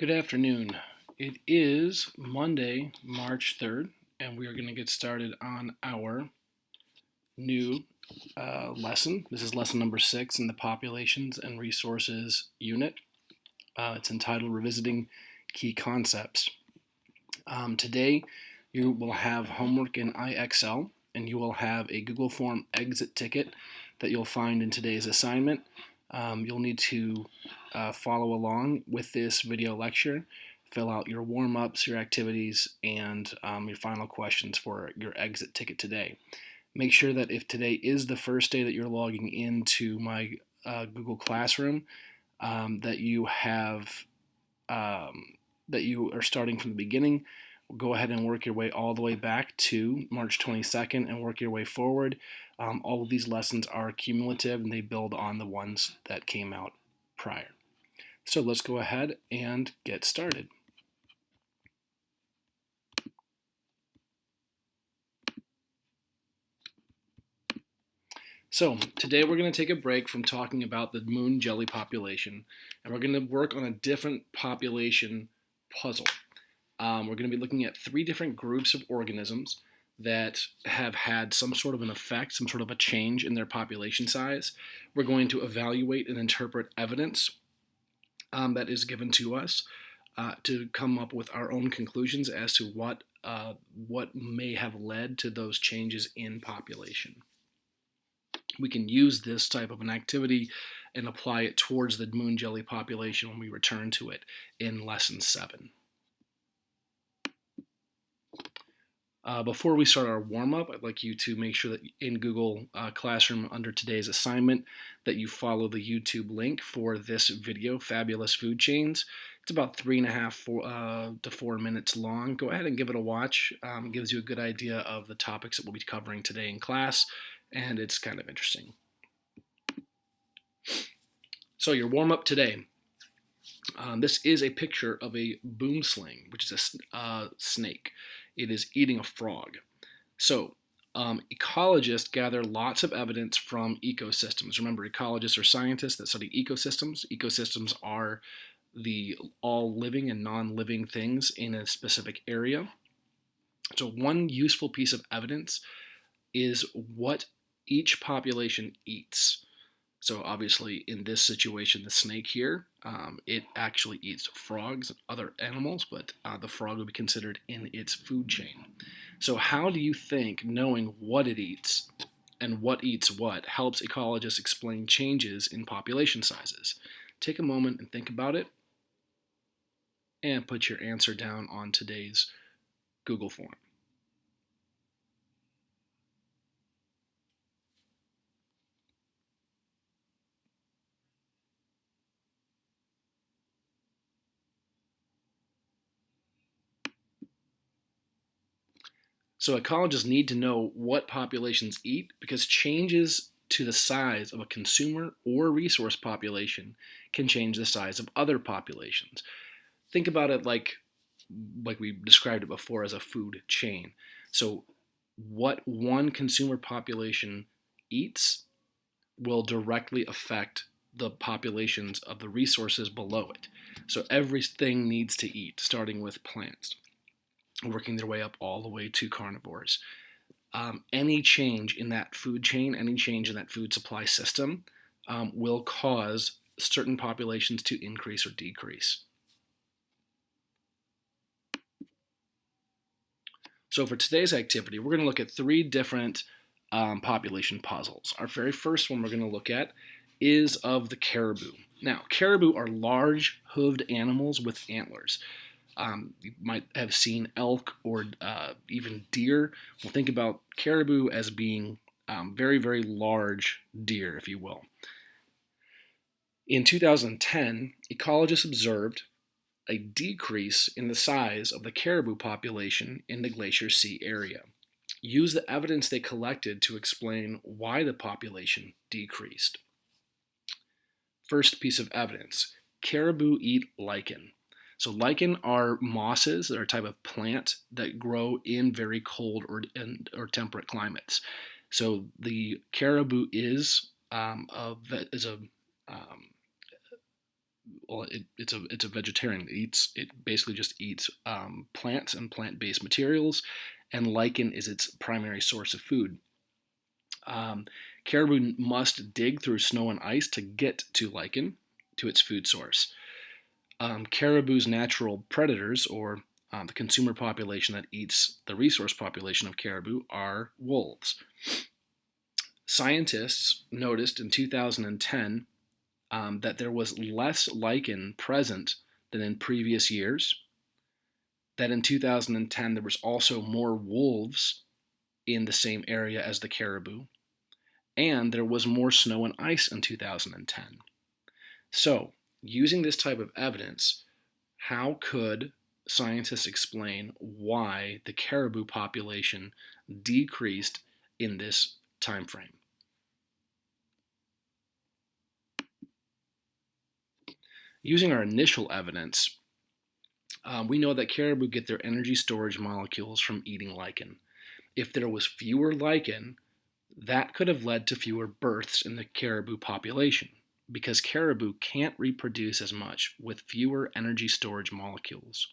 Good afternoon. It is Monday, March 3rd, and we are going to get started on our new lesson. This is lesson number 6 in the Populations and Resources unit. It's entitled Revisiting Key Concepts. Today, you will have homework in IXL, and you will have a Google Form exit ticket that you'll find in today's assignment. You'll need to follow along with this video lecture, fill out your warm-ups, your activities, and your final questions for your exit ticket today. Make sure that if today is the first day that you're logging into my Google Classroom, that you are starting from the beginning. Go ahead and work your way all the way back to March 22nd and work your way forward. All of these lessons are cumulative and they build on the ones that came out prior. So let's go ahead and get started. So today we're going to take a break from talking about the moon jelly population, and we're going to work on a different population puzzle. We're going to be looking at 3 different groups of organisms that have had some sort of an effect, some sort of a change in their population size. We're going to evaluate and interpret evidence that is given to us to come up with our own conclusions as to what may have led to those changes in population. We can use this type of an activity and apply it towards the moon jelly population when we return to it in lesson 7. Before we start our warm-up, I'd like you to make sure that in Google Classroom under today's assignment that you follow the YouTube link for this video, Fabulous Food Chains. It's about 3.5 to 4 minutes long. Go ahead and give it a watch. It gives you a good idea of the topics that we'll be covering today in class, and it's kind of interesting. So your warm-up today. This is a picture of a boomslang, which is a snake. It is eating a frog. So ecologists gather lots of evidence from ecosystems. Remember, ecologists are scientists that study ecosystems. Ecosystems are the all living and non-living things in a specific area. So one useful piece of evidence is what each population eats. So obviously in this situation, the snake here, it actually eats frogs and other animals, but the frog would be considered in its food chain. So how do you think knowing what it eats and what eats what helps ecologists explain changes in population sizes? Take a moment and think about it and put your answer down on today's Google form. So ecologists need to know what populations eat because changes to the size of a consumer or resource population can change the size of other populations. Think about it like we described it before as a food chain. So what one consumer population eats will directly affect the populations of the resources below it. So everything needs to eat, starting with plants, working their way up all the way to carnivores. Any change in that food chain, any change in that food supply system will cause certain populations to increase or decrease. So for today's activity, we're going to look at 3 different population puzzles. Our very first one we're going to look at is of the caribou. Now, caribou are large hooved animals with antlers. You might have seen elk or even deer. We'll think about caribou as being very, very large deer, if you will. In 2010, ecologists observed a decrease in the size of the caribou population in the Glacier Sea area. Use the evidence they collected to explain why the population decreased. First piece of evidence, caribou eat lichen. So lichen are mosses that are a type of plant that grow in very cold or temperate climates. So the caribou is well, it's a vegetarian. It basically just eats plants and plant-based materials, and lichen is its primary source of food. Um, Caribou must dig through snow and ice to get to lichen, to its food source. Caribou's natural predators, or the consumer population that eats the resource population of caribou, are wolves. Scientists noticed in 2010 that there was less lichen present than in previous years. That in 2010 there was also more wolves in the same area as the caribou, and there was more snow and ice in 2010. So, using this type of evidence, how could scientists explain why the caribou population decreased in this time frame? Using our initial evidence, we know that caribou get their energy storage molecules from eating lichen. If there was fewer lichen, that could have led to fewer births in the caribou population because caribou can't reproduce as much with fewer energy storage molecules.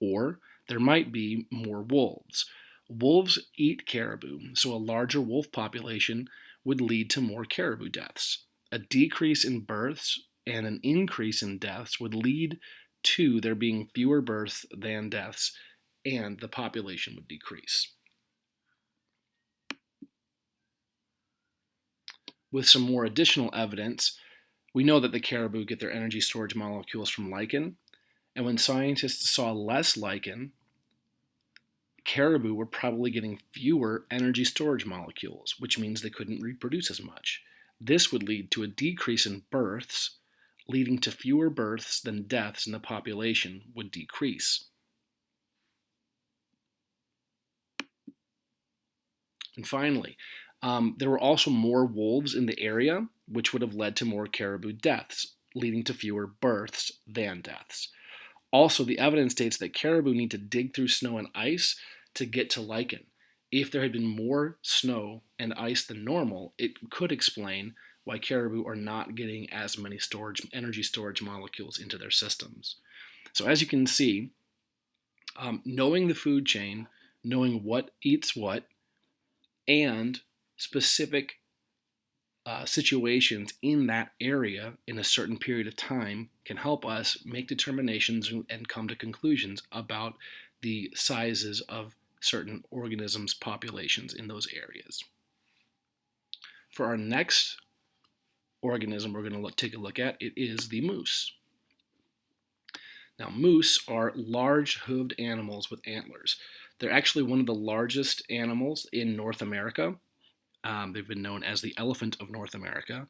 Or there might be more wolves. Wolves eat caribou, so a larger wolf population would lead to more caribou deaths. A decrease in births and an increase in deaths would lead to there being fewer births than deaths, and the population would decrease. With some more additional evidence, we know that the caribou get their energy storage molecules from lichen, and when scientists saw less lichen, caribou were probably getting fewer energy storage molecules, which means they couldn't reproduce as much. This would lead to a decrease in births, leading to fewer births than deaths, and the population would decrease. And finally, there were also more wolves in the area, which would have led to more caribou deaths, leading to fewer births than deaths. Also, the evidence states that caribou need to dig through snow and ice to get to lichen. If there had been more snow and ice than normal, it could explain why caribou are not getting as many energy storage molecules into their systems. So as you can see, knowing the food chain, knowing what eats what, and specific situations in that area in a certain period of time can help us make determinations and come to conclusions about the sizes of certain organisms' populations in those areas. For our next organism we're going to take a look at, it is the moose. Now, moose are large hooved animals with antlers. They're actually one of the largest animals in North America. They've been known as the elephant of North America.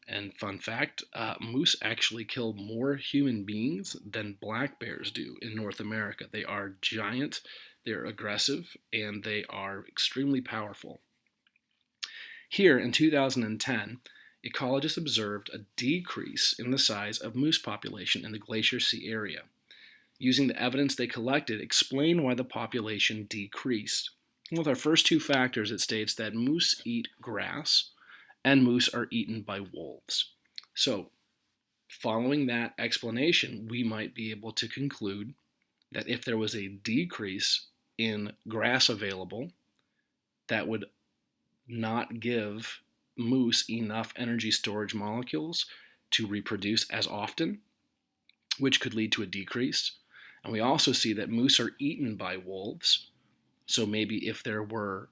And fun fact, moose actually kill more human beings than black bears do in North America. They are giant, they're aggressive, and they are extremely powerful. Here in 2010, ecologists observed a decrease in the size of moose population in the Glacier Sea area. Using the evidence they collected, explain why the population decreased. With our first two factors, it states that moose eat grass and moose are eaten by wolves. So, following that explanation, we might be able to conclude that if there was a decrease in grass available, that would not give moose enough energy storage molecules to reproduce as often, which could lead to a decrease. And we also see that moose are eaten by wolves. So maybe if there were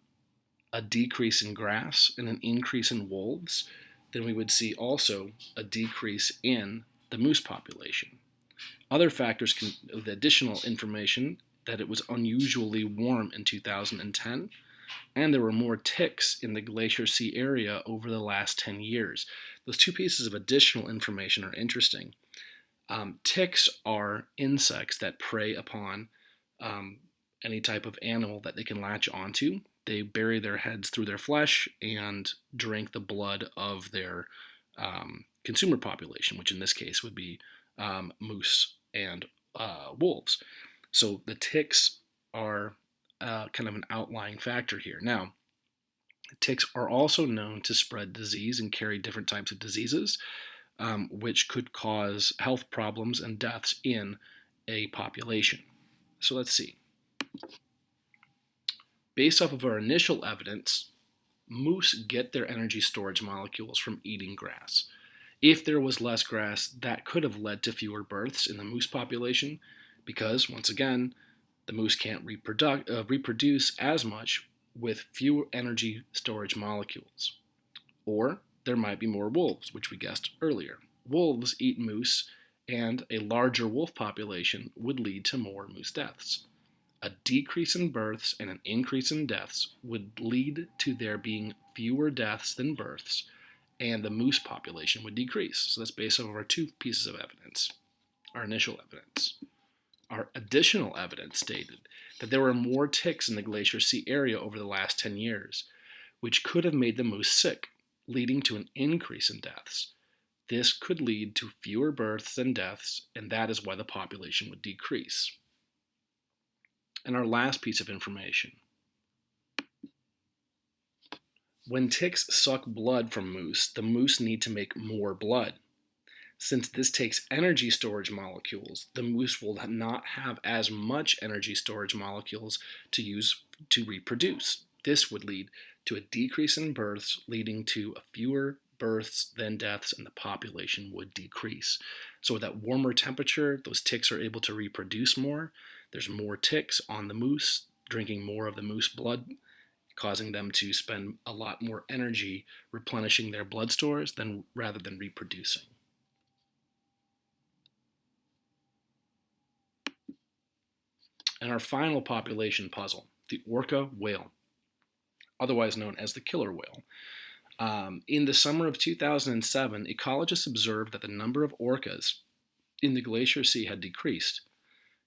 a decrease in grass and an increase in wolves, then we would see also a decrease in the moose population. Other factors with additional information that it was unusually warm in 2010, and there were more ticks in the Glacier Sea area over the last 10 years. Those two pieces of additional information are interesting. Ticks are insects that prey upon any type of animal that they can latch onto. They bury their heads through their flesh and drink the blood of their consumer population, which in this case would be moose and wolves. So the ticks are kind of an outlying factor here. Now, ticks are also known to spread disease and carry different types of diseases. which could cause health problems and deaths in a population. So let's see. Based off of our initial evidence, moose get their energy storage molecules from eating grass. If there was less grass, that could have led to fewer births in the moose population because, once again, the moose can't reproduce as much with fewer energy storage molecules. Or there might be more wolves, which we guessed earlier. Wolves eat moose, and a larger wolf population would lead to more moose deaths. A decrease in births and an increase in deaths would lead to there being fewer deaths than births, and the moose population would decrease. So that's based on our two pieces of evidence, our initial evidence. Our additional evidence stated that there were more ticks in the Glacier Sea area over the last 10 years, which could have made the moose sick, leading to an increase in deaths. This could lead to fewer births than deaths, and that is why the population would decrease. And our last piece of information. When ticks suck blood from moose, the moose need to make more blood. Since this takes energy storage molecules, the moose will not have as much energy storage molecules to use to reproduce. This would lead to a decrease in births, leading to fewer births than deaths, and the population would decrease. So with that warmer temperature, those ticks are able to reproduce more. There's more ticks on the moose, drinking more of the moose blood, causing them to spend a lot more energy replenishing their blood stores rather than reproducing. And our final population puzzle, the orca whale, otherwise known as the killer whale. In the summer of 2007, ecologists observed that the number of orcas in the Glacier Sea had decreased.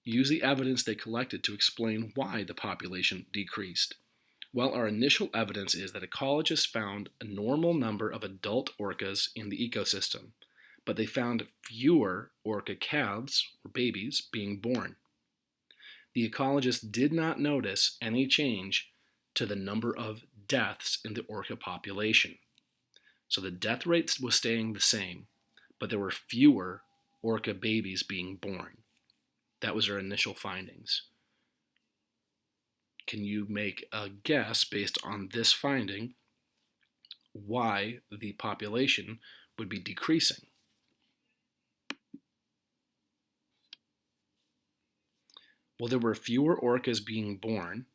Use the evidence they collected to explain why the population decreased. Well, our initial evidence is that ecologists found a normal number of adult orcas in the ecosystem, but they found fewer orca calves, or babies, being born. The ecologists did not notice any change to the number of deaths in the orca population. So the death rate was staying the same, but there were fewer orca babies being born. That was our initial findings. Can you make a guess based on this finding why the population would be decreasing? Well, there were fewer orcas being born,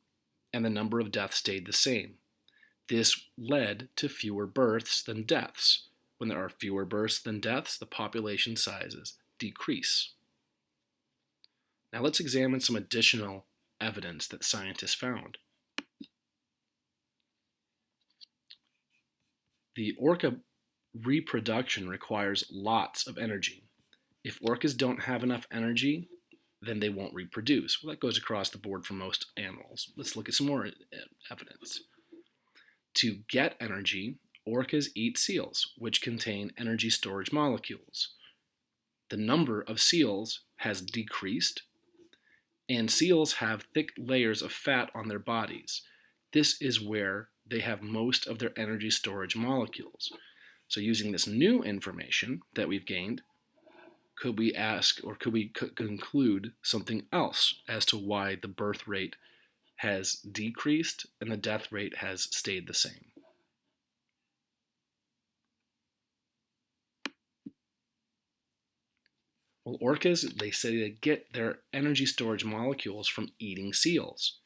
and the number of deaths stayed the same. This led to fewer births than deaths. When there are fewer births than deaths, the population sizes decrease. Now let's examine some additional evidence that scientists found. The orca reproduction requires lots of energy. If orcas don't have enough energy, then they won't reproduce. Well, that goes across the board for most animals. Let's look at some more evidence. To get energy, orcas eat seals, which contain energy storage molecules. The number of seals has decreased, and seals have thick layers of fat on their bodies. This is where they have most of their energy storage molecules. So using this new information that we've gained, could we ask, or could we conclude something else as to why the birth rate has decreased and the death rate has stayed the same? Well, orcas, they say they get their energy storage molecules from eating seals.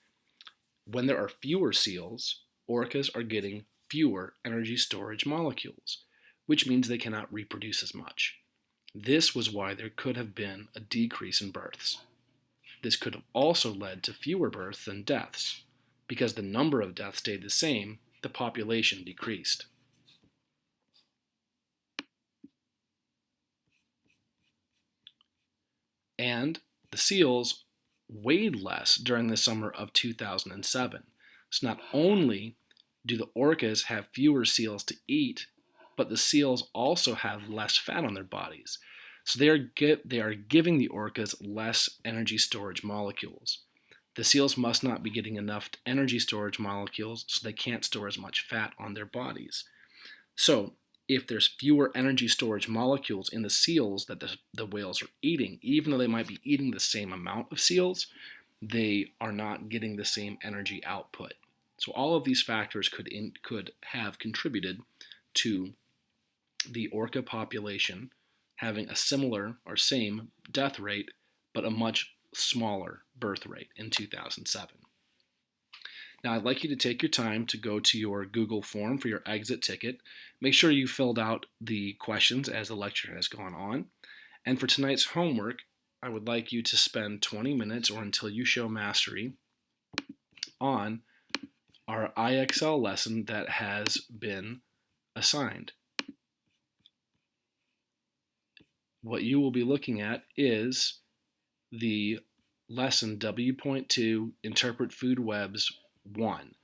When there are fewer seals, orcas are getting fewer energy storage molecules, which means they cannot reproduce as much. This was why there could have been a decrease in births. This could have also led to fewer births than deaths. Because the number of deaths stayed the same, the population decreased. And the seals weighed less during the summer of 2007. So not only do the orcas have fewer seals to eat, but the seals also have less fat on their bodies. So they are giving the orcas less energy storage molecules. The seals must not be getting enough energy storage molecules, so they can't store as much fat on their bodies. So if there's fewer energy storage molecules in the seals that the whales are eating, even though they might be eating the same amount of seals, they are not getting the same energy output. So all of these factors could have contributed to the orca population having a similar or same death rate, but a much smaller birth rate in 2007. Now, I'd like you to take your time to go to your Google form for your exit ticket. Make sure you filled out the questions as the lecture has gone on. And for tonight's homework, I would like you to spend 20 minutes or until you show mastery on our IXL lesson that has been assigned. What you will be looking at is the lesson W.2 Interpret Food Webs 1.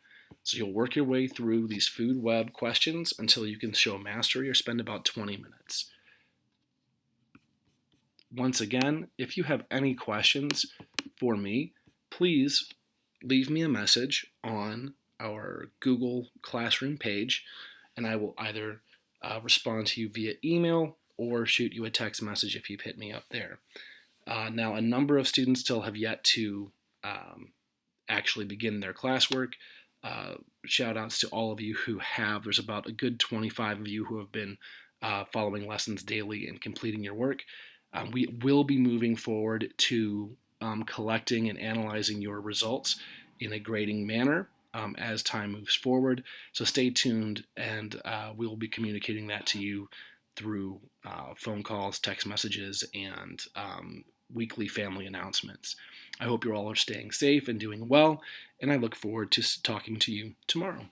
So you'll work your way through these food web questions until you can show mastery or spend about 20 minutes. Once again, if you have any questions for me, please leave me a message on our Google Classroom page, and I will either respond to you via email or shoot you a text message if you've hit me up there. Now, a number of students still have yet to actually begin their classwork. Shout outs to all of you who have. There's about a good 25 of you who have been following lessons daily and completing your work. We will be moving forward to collecting and analyzing your results in a grading manner as time moves forward. So stay tuned, and we will be communicating that to you through phone calls, text messages, and weekly family announcements. I hope you all are staying safe and doing well, and I look forward to talking to you tomorrow.